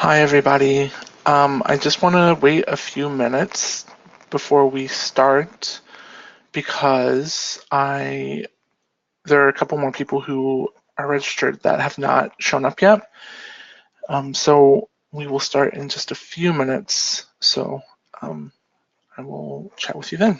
Hi, everybody. I just want to wait a few minutes before we start because there are a couple more people who are registered that have not shown up yet. So we will start in just a few minutes. So I will chat with you then.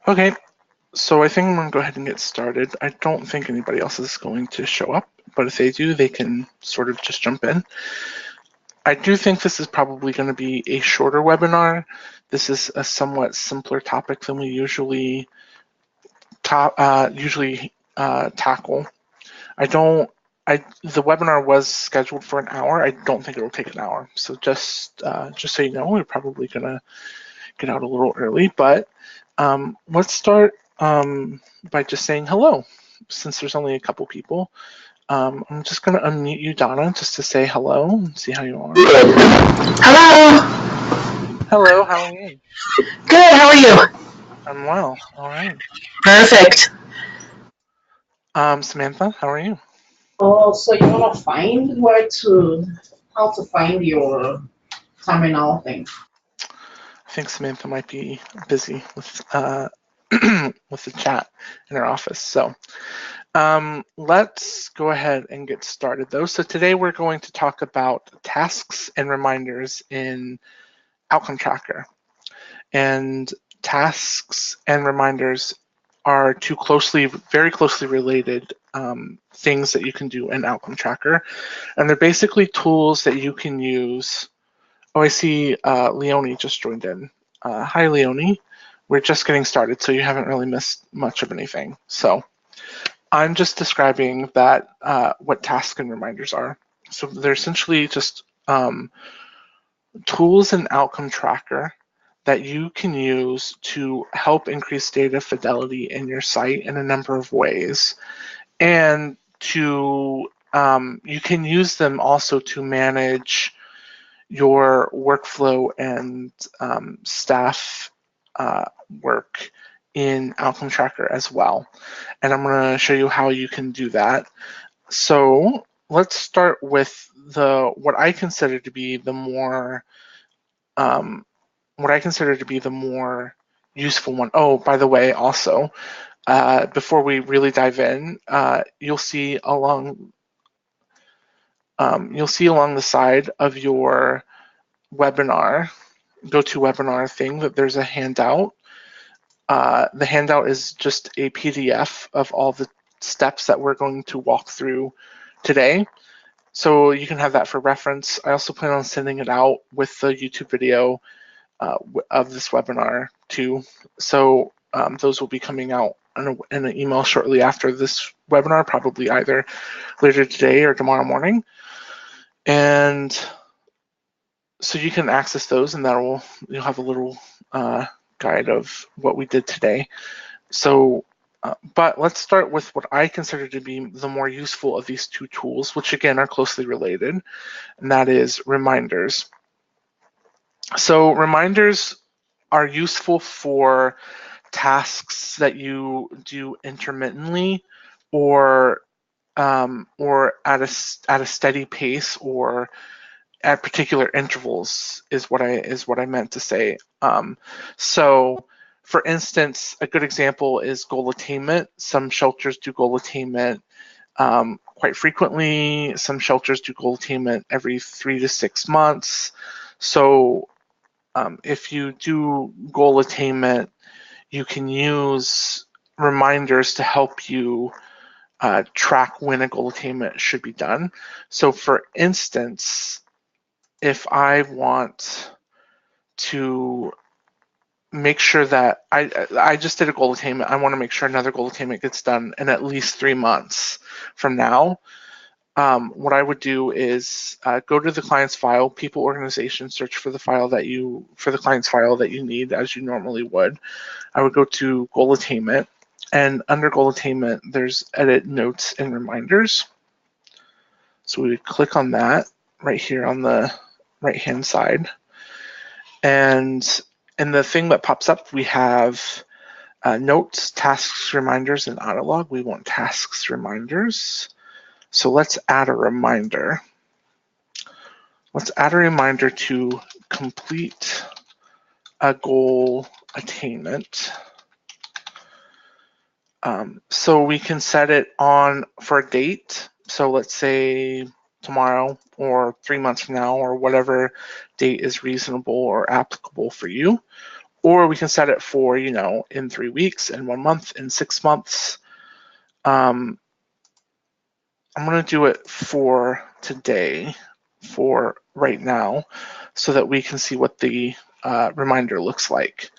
Okay, so I think I'm going to go ahead and get started. I don't think anybody else is going to show up, but if they do, they can sort of just jump in. I do think this is probably going to be a shorter webinar. This is a somewhat simpler topic than we usually tackle. The webinar was scheduled for an hour. I don't think it will take an hour. So just so you know, we're probably going to get out a little early. But let's start by just saying hello, since there's only a couple people. I'm just going to unmute you, Donna, just to say hello and see how you are. Hello. Hello, how are you? Good, how are you? I'm well. All right. Perfect. Samantha, how are you? Oh, so you wanna find how to find your terminal thing? I think Samantha might be busy with with the chat in her office. So let's go ahead and get started though. So today we're going to talk about tasks and reminders in Outcome Tracker. And tasks and reminders are two very closely related things that you can do in Outcome Tracker. And they're basically tools that you can use. Oh, I see Leonie just joined in. Hi, Leonie. We're just getting started, so you haven't really missed much of anything. So I'm just describing that what tasks and reminders are. So they're essentially just tools in Outcome Tracker that you can use to help increase data fidelity in your site in a number of ways. And you can use them also to manage your workflow and staff work in Outcome Tracker as well. And I'm going to show you how you can do that. So let's start with what I consider to be the more useful one. Oh, by the way, also, before we really dive in, you'll see along the side of your webinar, GoToWebinar thing, that there's a handout. The handout is just a PDF of all the steps that we're going to walk through today. So you can have that for reference. I also plan on sending it out with the YouTube video of this webinar too. So those will be coming out in an email shortly after this webinar, probably either later today or tomorrow morning. And so you can access those, and you'll have a little guide of what we did today. So, but let's start with what I consider to be the more useful of these two tools, which again are closely related, and that is reminders. So reminders are useful for tasks that you do intermittently or at a steady pace or at particular intervals is what I meant to say. So for instance, a good example is goal attainment. Some shelters do goal attainment quite frequently. Some shelters do goal attainment every 3 to 6 months. So if you do goal attainment, you can use reminders to help you track when a goal attainment should be done. So for instance, if I want to make sure that I just did a goal attainment, I want to make sure another goal attainment gets done in at least 3 months from now. What I would do is go to the client's file, people organization, search for the client's file that you need as you normally would. I would go to goal attainment, and under goal attainment, there's edit notes and reminders. So we would click on that right here on the right-hand side. And in the thing that pops up, we have notes, tasks, reminders, and auto log. We want tasks, reminders. So let's add a reminder. Let's add a reminder to complete a goal attainment. So we can set it on for a date. So let's say tomorrow or 3 months from now or whatever date is reasonable or applicable for you. Or we can set it for, in 3 weeks, in 1 month, in 6 months. I'm going to do it for today, for right now, so that we can see what the reminder looks like.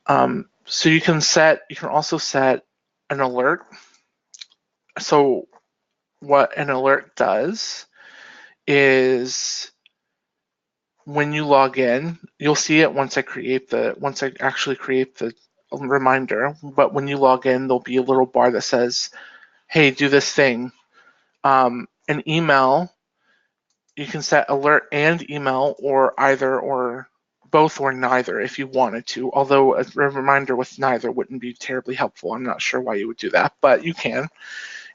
So you can also set an alert. So what an alert does is when you log in, you'll see it once I actually create the reminder, but when you log in, there'll be a little bar that says, hey, do this thing. An email, you can set alert and email or either or both or neither if you wanted to, although a reminder with neither wouldn't be terribly helpful. I'm not sure why you would do that, but you can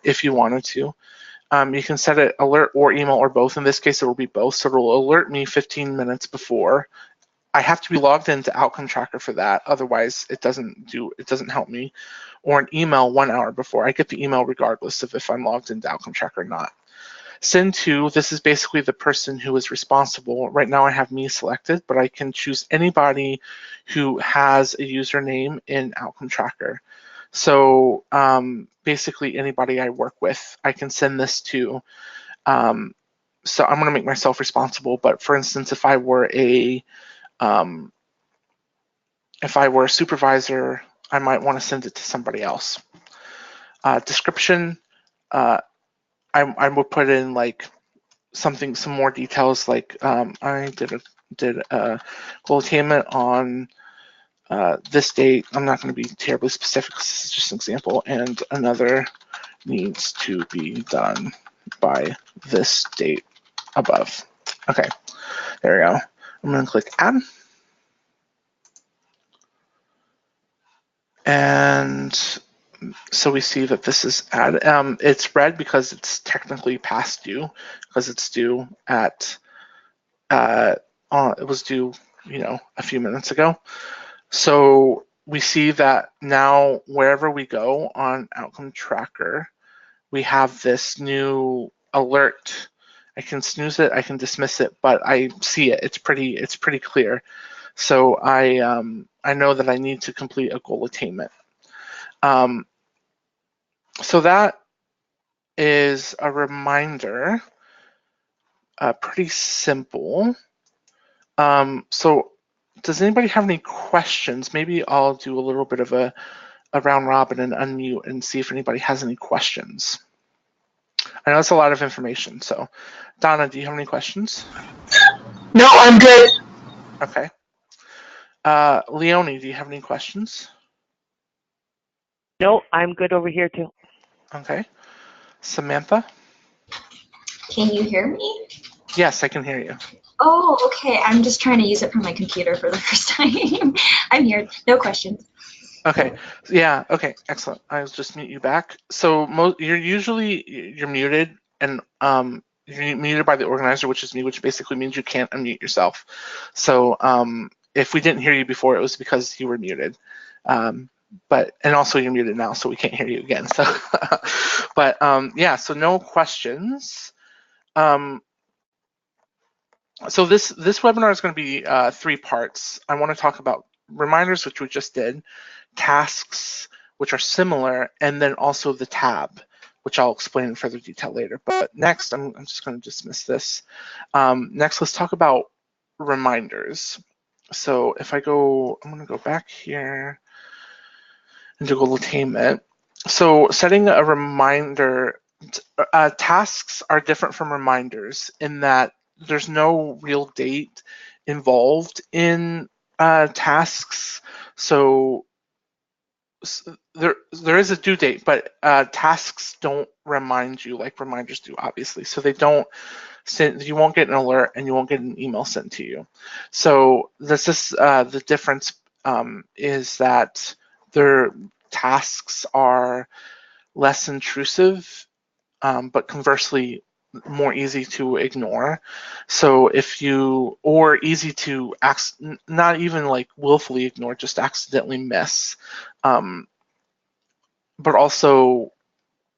if you wanted to. You can set it alert or email or both. In this case, it will be both. So it will alert me 15 minutes before. I have to be logged into Outcome Tracker for that. Otherwise, it doesn't help me. Or an email 1 hour before. I get the email regardless of if I'm logged into Outcome Tracker or not. Send to, this is basically the person who is responsible. Right now I have me selected, but I can choose anybody who has a username in Outcome Tracker. So basically anybody I work with, I can send this to. So I'm going to make myself responsible, but for instance, if I were a supervisor, I might want to send it to somebody else. Description, I would put in like some more details, like I did a goal attainment on this date. I'm not going to be terribly specific. This is just an example, and another needs to be done by this date above. Okay, there we go. I'm going to click add. And so we see that this is added. It's red because it's technically past due, because it's due at, it was due, a few minutes ago. So we see that now wherever we go on Outcome Tracker, we have this new alert. I can snooze it, I can dismiss it, but I see it. It's pretty clear. So I know that I need to complete a goal attainment. So that is a reminder, pretty simple. So does anybody have any questions? Maybe I'll do a little bit of a a round robin and unmute and see if anybody has any questions. I know that's a lot of information. So, Donna, do you have any questions? No, I'm good. Okay. Leonie, do you have any questions? No, I'm good over here too. Okay. Samantha? Can you hear me? Yes, I can hear you. Oh, okay. I'm just trying to use it from my computer for the first time. I'm here. No questions. Okay. Yeah. Okay. Excellent. I'll just mute you back. So you're muted, and you're muted by the organizer, which is me, which basically means you can't unmute yourself. So if we didn't hear you before, it was because you were muted. And also you're muted now, so we can't hear you again. So, but yeah. So no questions. So this webinar is going to be 3 parts. I want to talk about reminders, which we just did, tasks, which are similar, and then also the tab, which I'll explain in further detail later. But next, I'm just going to dismiss this. Next, let's talk about reminders. So if I'm going to go back here into goal attainment. So setting a reminder, tasks are different from reminders in that there's no real date involved in tasks. So there is a due date, but tasks don't remind you like reminders do, obviously. So they don't send, you won't get an alert and you won't get an email sent to you. So this is the difference is that their tasks are less intrusive, but conversely more easy to ignore. So if you, or easy to not even like willfully ignore, just accidentally miss. But also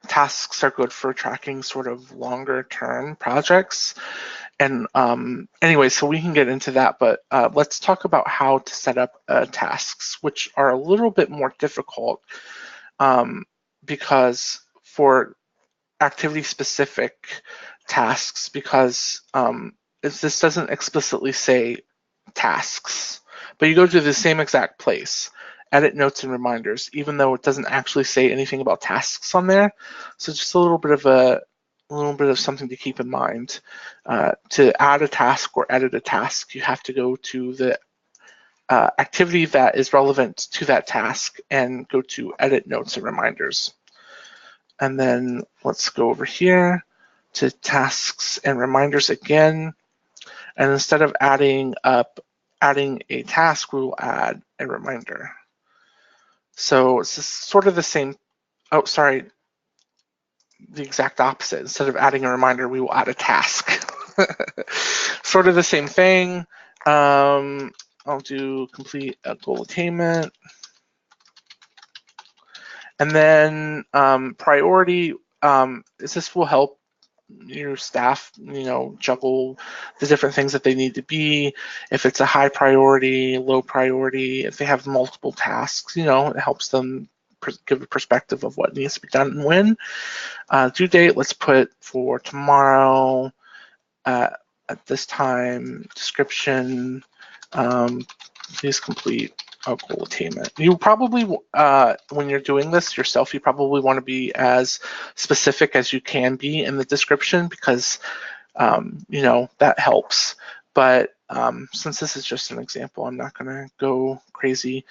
tasks are good for tracking sort of longer term projects. And anyway, so we can get into that, but let's talk about how to set up tasks, which are a little bit more difficult because for activity specific tasks, because this doesn't explicitly say tasks, but you go to the same exact place, edit notes and reminders, even though it doesn't actually say anything about tasks on there. So just a little bit of something to keep in mind. To add a task or edit a task, you have to go to the activity that is relevant to that task and go to edit notes and reminders. And then let's go over here to tasks and reminders again. And instead of adding a task, we will add a reminder. So it's sort of the same, oh, sorry, the exact opposite. Instead of adding a reminder, we will add a task. Sort of the same thing. I'll do complete goal attainment. And then priority, this will help your staff, juggle the different things that they need to be. If it's a high priority, low priority, if they have multiple tasks, it helps them give a perspective of what needs to be done and when. Due date, let's put for tomorrow at this time. Description, please complete a goal attainment. You probably, when you're doing this yourself, you probably want to be as specific as you can be in the description because, that helps. But since this is just an example, I'm not going to go crazy.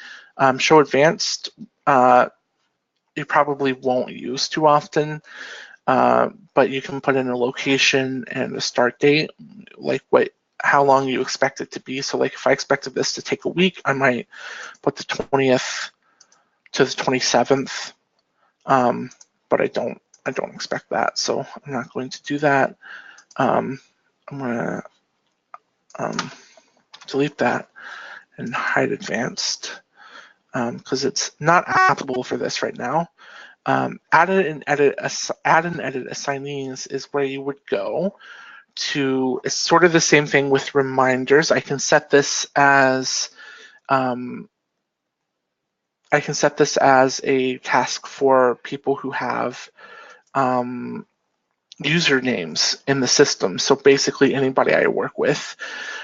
Show advanced, you probably won't use too often, but you can put in a location and a start date, like how long you expect it to be. So like if I expected this to take a week, I might put the 20th to the 27th, but I don't expect that, so I'm not going to do that. I'm going to delete that and hide advanced because it's not applicable for this right now. Add and edit assignees is where you would go to. It's sort of the same thing with reminders. I can set this as a task for people who have usernames in the system. So basically anybody I work with,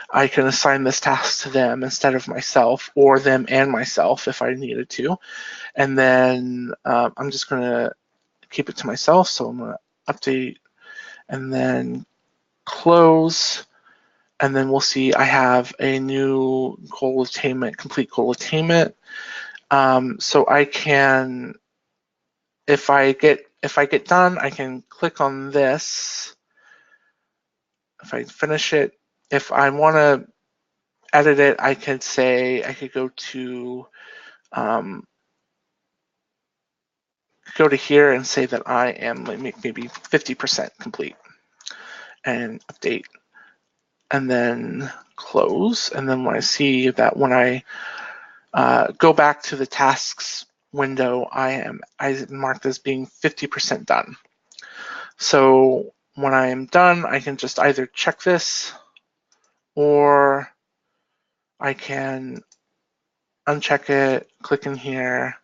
I can assign this task to them instead of myself, or them and myself if I needed to. And then I'm just going to keep it to myself. So I'm going to update and then close. And then we'll see I have a new goal attainment, complete goal attainment. So I can, if I get done, I can click on this. If I finish it, if I want to edit it, I could go to here and say that I am maybe 50% complete and update, and then close. And then when I see that when I go back to the tasks window, I marked as being 50% done. So when I am done, I can just either check this, or I can uncheck it, click in here,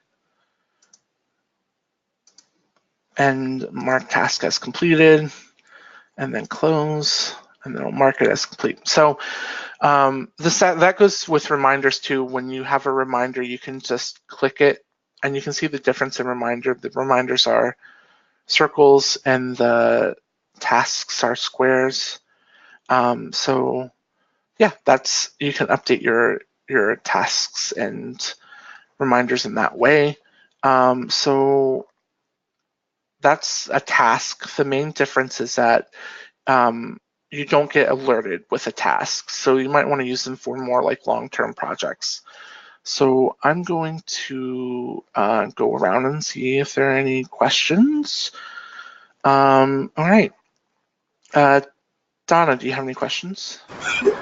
and mark task as completed, and then close, and then I'll mark it as complete. So that goes with reminders too. When you have a reminder, you can just click it, and you can see the difference in reminder. The reminders are circles, and the tasks are squares. So yeah, you can update your tasks and reminders in that way. So that's a task. The main difference is that you don't get alerted with a task. So you might want to use them for more like long-term projects. So I'm going to go around and see if there are any questions. All right. Donna, do you have any questions?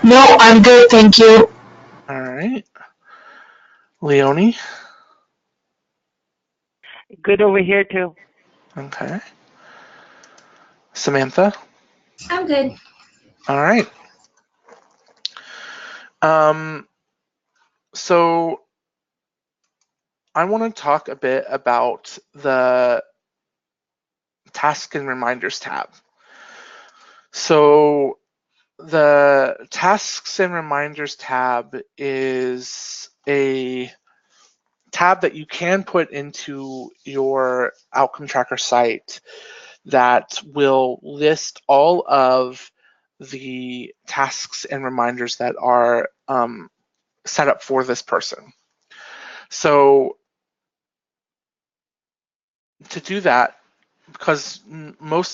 No, I'm good, thank you. All right. Leonie? Good over here too. Okay. Samantha? I'm good. All right. So I want to talk a bit about the Task and Reminders tab. So the Tasks and Reminders tab is a tab that you can put into your outcome tracker site that will list all of the tasks and reminders that are set up for this person. So to do that, because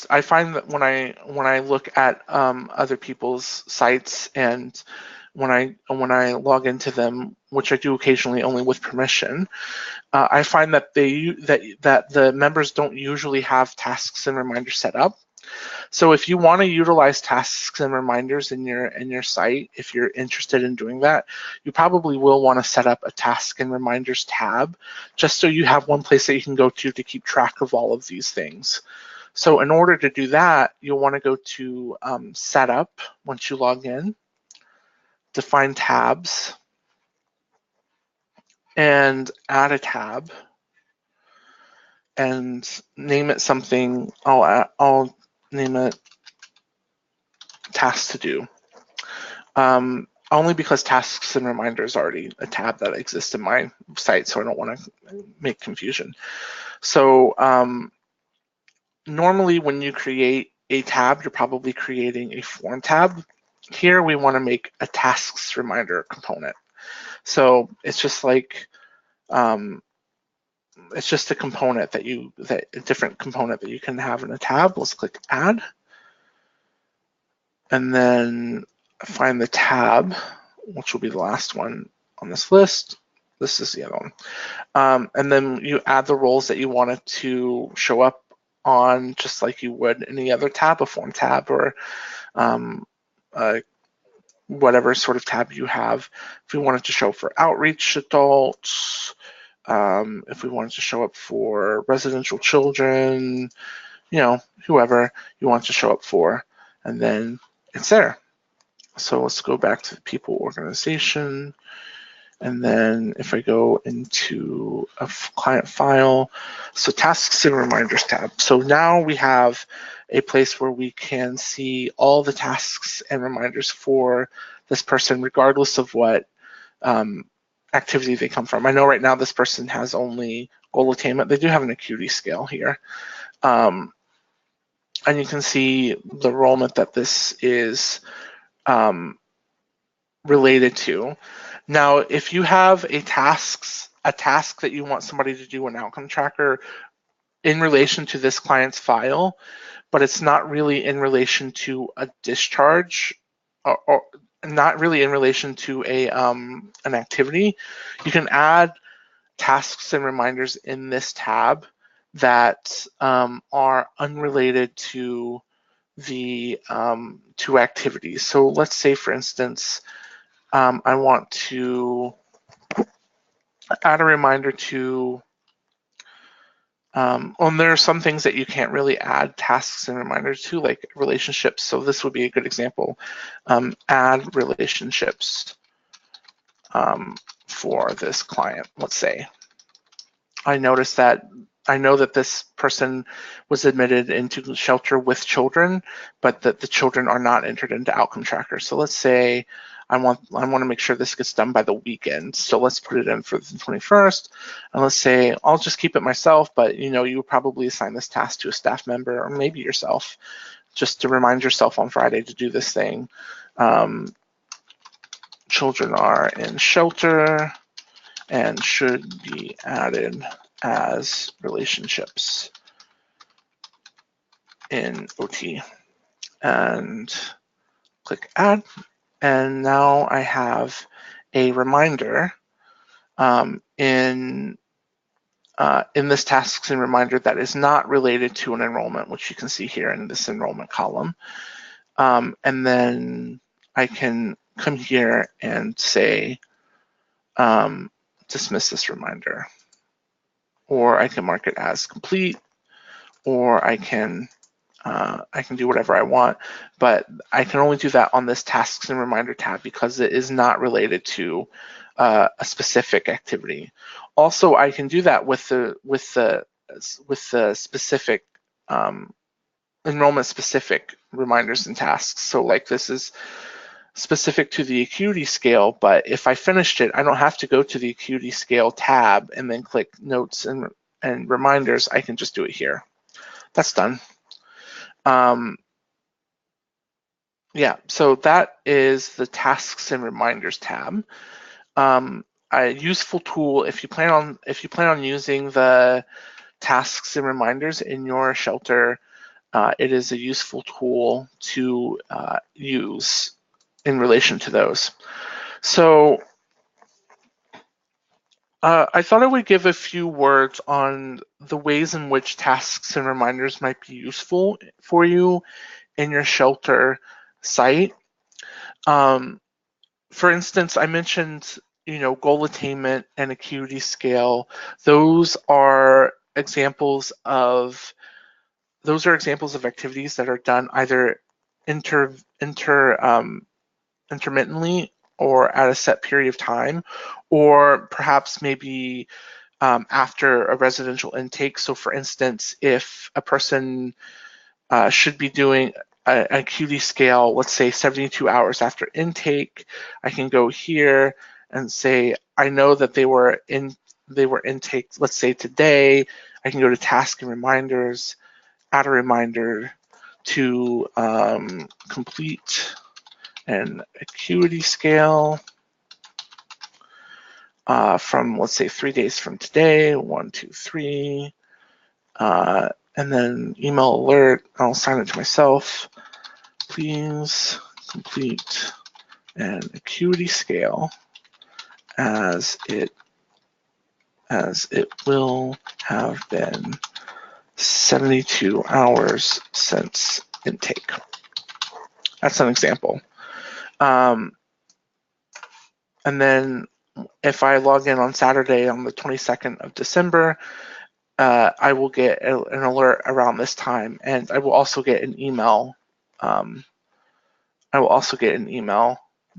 I find that when I look at other people's sites, and when I log into them, which I do occasionally only with permission, I find that that the members don't usually have tasks and reminders set up. So if you want to utilize tasks and reminders in your site, if you're interested in doing that, you probably will want to set up a task and reminders tab, just so you have one place that you can go to keep track of all of these things. So in order to do that, you'll want to go to Setup once you log in, define tabs, and add a tab, and name it something. I'll name it Tasks to Do. Only because tasks and reminders are already a tab that exists in my site, so I don't want to make confusion. So normally when you create a tab, you're probably creating a form tab. Here we want to make a tasks reminder component. So it's just like it's just a component a different component that you can have in a tab. Let's click add, and then find the tab, which will be the last one on this list. This is the other one. And then you add the roles that you want it to show up on, just like you would any other tab, a form tab, or whatever sort of tab you have. If we want it to show for outreach adults, if we want it to show up for residential children, whoever you want it to show up for, and then it's there. So let's go back to the people organization, And then if I go into a client file, so tasks and reminders tab. So now we have a place where we can see all the tasks and reminders for this person, regardless of what activity they come from. I know right now this person has only goal attainment. They do have an acuity scale here. And you can see the enrollment that this is related to. Now, if you have a task that you want somebody to do an outcome tracker in relation to this client's file, but it's not really in relation to a discharge or not really in relation to a an activity, you can add tasks and reminders in this tab that are unrelated to the two activities. So let's say, for instance, I want to add a reminder to, there are some things that you can't really add tasks and reminders to, like relationships. So this would be a good example. Add relationships for this client. Let's say I know that this person was admitted into shelter with children, but that the children are not entered into outcome tracker. So let's say I want to make sure this gets done by the weekend. So let's put it in for the 21st, and let's say I'll just keep it myself, but you would probably assign this task to a staff member or maybe yourself, just to remind yourself on Friday to do this thing. Children are in shelter and should be added as relationships in OT, and click add. And now I have a reminder in this tasks and reminder that is not related to an enrollment, which you can see here in this enrollment column. And then I can come here and say, dismiss this reminder, or I can mark it as complete, or I can do whatever I want, but I can only do that on this tasks and reminder tab because it is not related to a specific activity. Also, I can do that with the specific enrollment specific reminders and tasks. So like this is specific to the acuity scale, but if I finished it, I don't have to go to the acuity scale tab and then click notes and reminders. I can just do it here. That's done. Yeah, so that is the tasks and reminders tab. A useful tool if you plan on using the tasks and reminders in your shelter. It is a useful tool to use in relation to those. So I thought I would give a few words on the ways in which tasks and reminders might be useful for you in your shelter site. For instance, I mentioned, goal attainment and acuity scale. Those are examples of activities that are done either intermittently or at a set period of time, or perhaps maybe after a residential intake. So for instance, if a person should be doing an acuity scale, let's say 72 hours after intake, I can go here and say, I know that they were intake, let's say today. I can go to task and reminders, add a reminder to complete an acuity scale from, let's say, 3 days from today, 1, 2, 3, and then email alert. I'll assign it to myself. Please complete an acuity scale as it will have been 72 hours since intake. That's an example. And then if I log in on Saturday on the 22nd of December, I will get an alert around this time, and I will also get an email.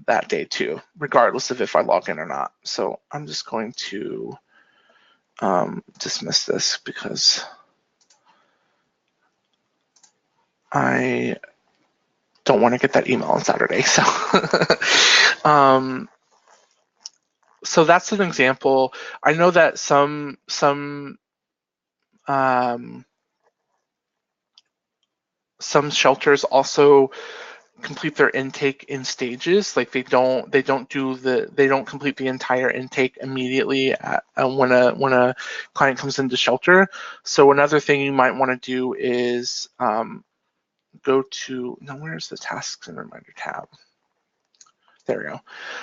that day too, regardless of if I log in or not. So I'm just going to dismiss this because I don't want to get that email on Saturday. So, so that's an example. I know that some shelters also complete their intake in stages. Like they don't complete the entire intake immediately when a client comes into shelter. So another thing you might want to do is go to, now where's the tasks and reminder tab? There we go.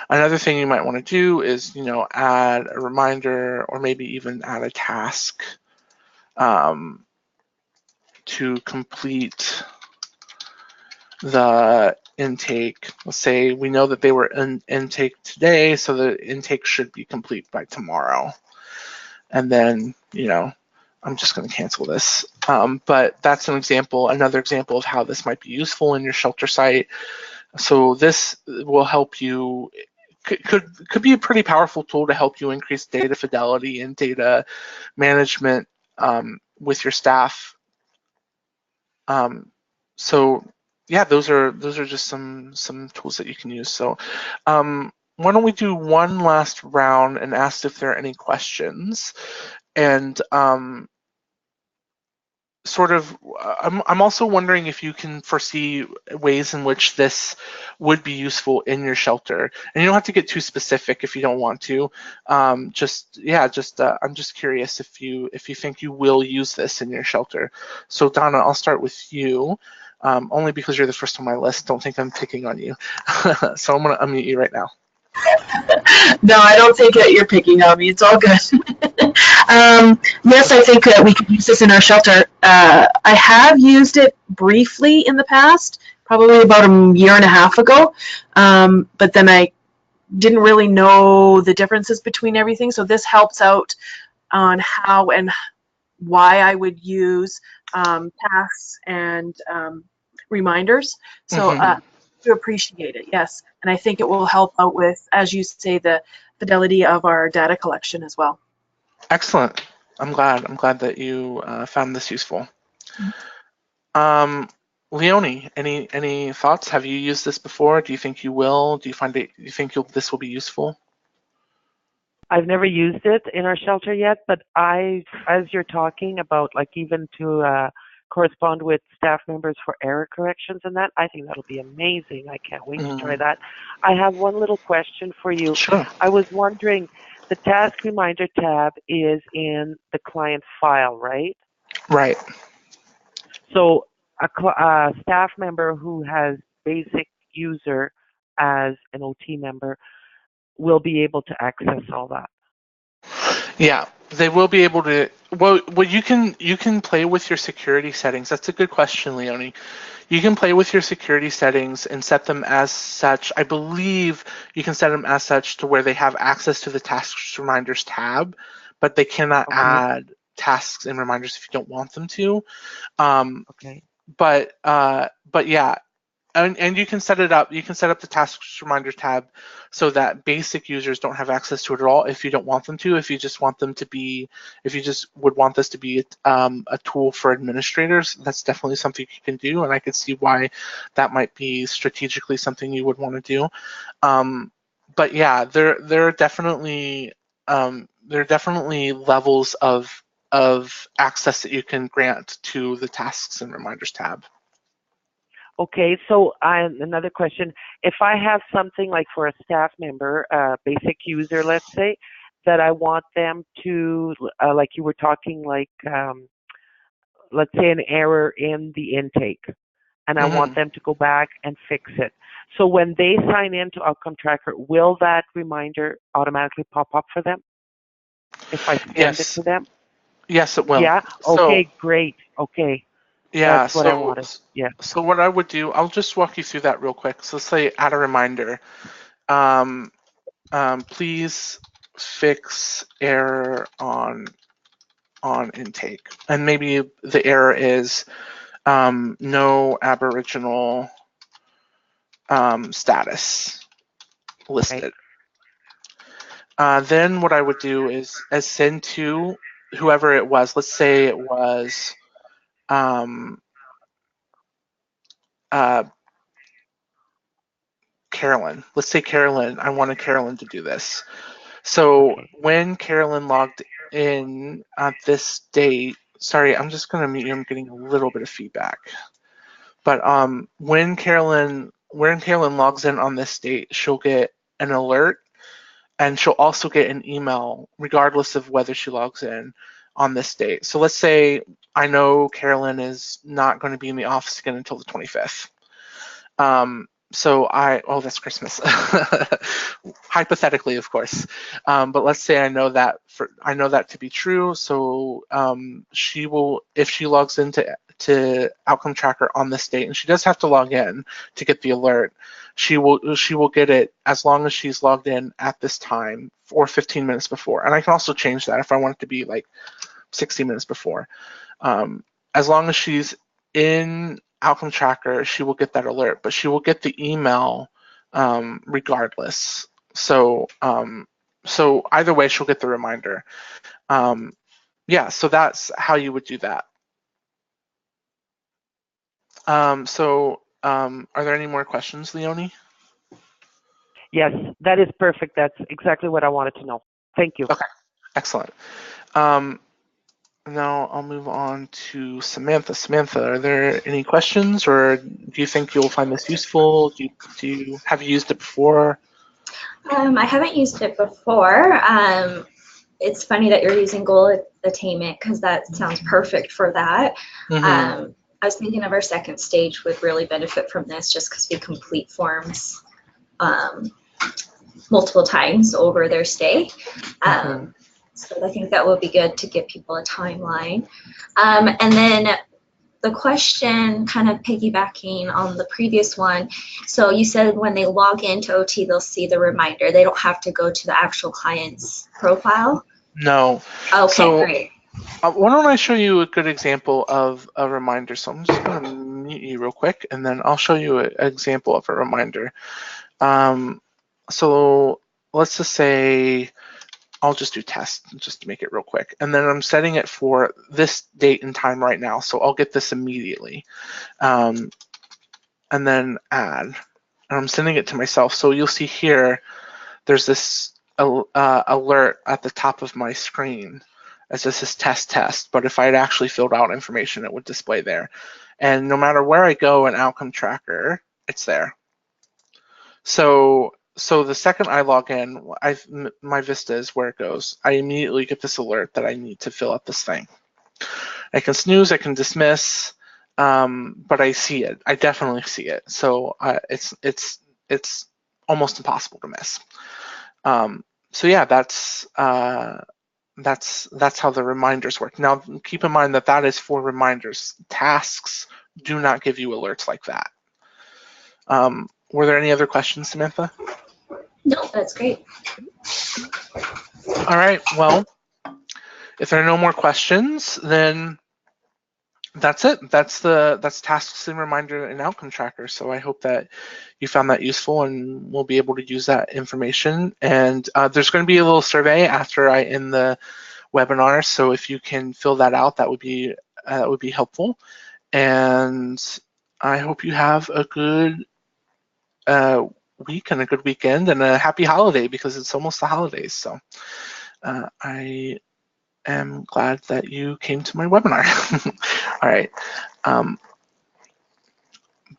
Another thing you might want to do is, add a reminder or maybe even add a task to complete the intake. Let's say we know that they were in intake today, so the intake should be complete by tomorrow. And then, I'm just going to cancel this. But that's another example of how this might be useful in your shelter site. So this will help you, could be a pretty powerful tool to help you increase data fidelity and data management with your staff. So yeah, those are just some tools that you can use. So why don't we do one last round and ask if there are any questions, and I'm also wondering if you can foresee ways in which this would be useful in your shelter. And you don't have to get too specific if you don't want to. I'm just curious if you think you will use this in your shelter. So Donna, I'll start with you, only because you're the first on my list. Don't think I'm picking on you. So I'm gonna unmute you right now. No, I don't think that you're picking on me. It's all good. Yes, I think that we could use this in our shelter. I have used it briefly in the past, probably about a year and a half ago, but then I didn't really know the differences between everything. So this helps out on how and why I would use tasks and reminders. So to appreciate it, yes. And I think it will help out with, as you say, the fidelity of our data collection as well. Excellent. I'm glad that you found this useful. Leonie, any thoughts? Have you used this before? Do you think you will? Do you think this will be useful? I've never used it in our shelter yet, but as you're talking about, like even to correspond with staff members for error corrections and that, I think that'll be amazing. I can't wait to try that. I have one little question for you. Sure. I was wondering, the task reminder tab is in the client file, right? Right. So a staff member who has basic user as an OT member will be able to access all that. Yeah, they will be able to. Well, you can play with your security settings. That's a good question, Leonie. You can play with your security settings and set them as such. I believe you can set them as such to where they have access to the tasks reminders tab, but they cannot add tasks and reminders if you don't want them to. Okay. But yeah. And you can set it up. You can set up the tasks reminders tab so that basic users don't have access to it at all if you don't want them to. If you just want them to be, if you just would want this to be a tool for administrators, that's definitely something you can do. And I could see why that might be strategically something you would want to do. But yeah, there are definitely levels of access that you can grant to the tasks and reminders tab. Okay, so another question. If I have something like for a staff member, a basic user, let's say, that I want them to, like you were talking, like, let's say an error in the intake, and I want them to go back and fix it. So when they sign into Outcome Tracker, will that reminder automatically pop up for them if I send it to them? Yes, it will. Yeah? Okay, great. Okay. Yeah, that's what I wanted. Yeah. So what I would do, I'll just walk you through that real quick. So let's say add a reminder. Please fix error on intake, and maybe the error is no Aboriginal status. listed. Then what I would do is send to whoever it was. Let's say it was Carolyn. Let's say Carolyn, I wanted Carolyn to do this. So when Carolyn logged in at this date, sorry, I'm just gonna mute you. I'm getting a little bit of feedback. But when Carolyn logs in on this date, she'll get an alert, and she'll also get an email regardless of whether she logs in on this date. So let's say I know Carolyn is not going to be in the office again until the 25th. Oh, that's Christmas. Hypothetically, of course. But let's say I know that to be true. So she will, if she logs into Outcome Tracker on this date, and she does have to log in to get the alert, she will get it as long as she's logged in at this time or 15 minutes before. And I can also change that if I want it to be like 60 minutes before. As long as she's in Outcome Tracker, she will get that alert, but she will get the email regardless. So either way, she'll get the reminder. Yeah, so that's how you would do that. Are there any more questions, Leonie? Yes, that is perfect. That's exactly what I wanted to know. Thank you. Okay, excellent. Now I'll move on to Samantha. Samantha, are there any questions, or do you think you'll find this useful? Have you used it before? I haven't used it before. It's funny that you're using goal attainment because that sounds perfect for that. Mm-hmm. I was thinking of our second stage would really benefit from this just because we complete forms multiple times over their stay. Mm-hmm. So I think that would be good to give people a timeline. And then the question, kind of piggybacking on the previous one, so you said when they log into OT, they'll see the reminder. They don't have to go to the actual client's profile? No. Okay, so, great. Why don't I show you a good example of a reminder? So I'm just going to mute you real quick, and then I'll show you an example of a reminder. So let's just say I'll just do test just to make it real quick. And then I'm setting it for this date and time right now. So I'll get this immediately. And then add. And I'm sending it to myself. So you'll see here, there's this alert at the top of my screen as this is test. But if I had actually filled out information, it would display there. And no matter where I go in Outcome Tracker, it's there. So the second I log in, my Vista is where it goes. I immediately get this alert that I need to fill out this thing. I can snooze, I can dismiss, but I see it. I definitely see it. So it's almost impossible to miss. So yeah, that's how the reminders work. Now keep in mind that is for reminders. Tasks do not give you alerts like that. Were there any other questions, Samantha? No, that's great. All right, well, if there are no more questions, then that's it. That's tasks and reminder and outcome tracker. So I hope that you found that useful and we'll be able to use that information. And there's going to be a little survey after I end the webinar. So if you can fill that out, that would be helpful. And I hope you have a good week and a good weekend and a happy holiday because it's almost the holidays. So I am glad that you came to my webinar. All right.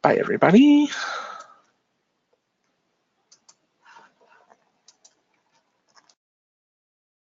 Bye, everybody.